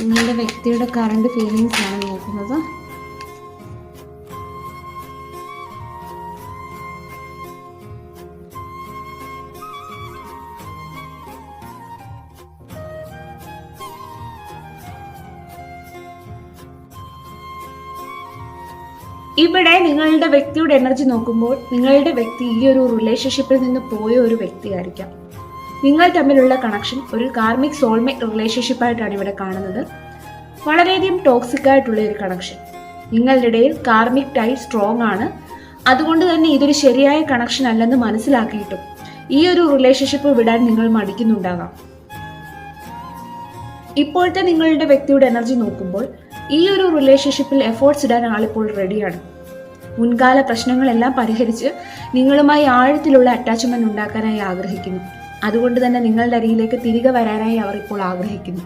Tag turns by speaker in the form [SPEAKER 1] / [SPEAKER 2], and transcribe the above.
[SPEAKER 1] നിങ്ങളുടെ വ്യക്തിയുടെ current feelings ആണ് നോക്കുന്നത്. ഇവിടെ നിങ്ങളുടെ വ്യക്തിയുടെ എനർജി നോക്കുമ്പോൾ നിങ്ങളുടെ വ്യക്തി ഈ ഒരു റിലേഷൻഷിപ്പിൽ നിന്ന് പോയ ഒരു വ്യക്തിയായിരിക്കാം. നിങ്ങൾ തമ്മിലുള്ള കണക്ഷൻ ഒരു കാർമിക് സോൾമേറ്റ് റിലേഷൻഷിപ്പായിട്ടാണ് ഇവിടെ കാണുന്നത്. വളരെയധികം ടോക്സിക് ആയിട്ടുള്ള ഒരു കണക്ഷൻ. നിങ്ങളുടെ ഇടയിൽ കാർമിക് ടൈ സ്ട്രോങ് ആണ്. അതുകൊണ്ട് തന്നെ ഇതൊരു ശരിയായ കണക്ഷൻ അല്ലെന്ന് മനസ്സിലാക്കിയിട്ടും ഈ ഒരു റിലേഷൻഷിപ്പ് വിടാൻ നിങ്ങൾ മടിക്കുന്നുണ്ടാകാം. ഇപ്പോഴത്തെ നിങ്ങളുടെ വ്യക്തിയുടെ എനർജി നോക്കുമ്പോൾ ഈ ഒരു റിലേഷൻഷിപ്പിൽ എഫേർട്സ് ഇടാൻ ആളിപ്പോൾ റെഡിയാണ്. മുൻകാല പ്രശ്നങ്ങളെല്ലാം പരിഹരിച്ച് നിങ്ങളുമായി ആഴത്തിലുള്ള അറ്റാച്ച്മെന്റ് ഉണ്ടാക്കാനായി ആഗ്രഹിക്കുന്നു. അതുകൊണ്ട് തന്നെ നിങ്ങളുടെ അരികിലേക്ക് തിരികെ വരാനായി അവർ ഇപ്പോൾ ആഗ്രഹിക്കുന്നു.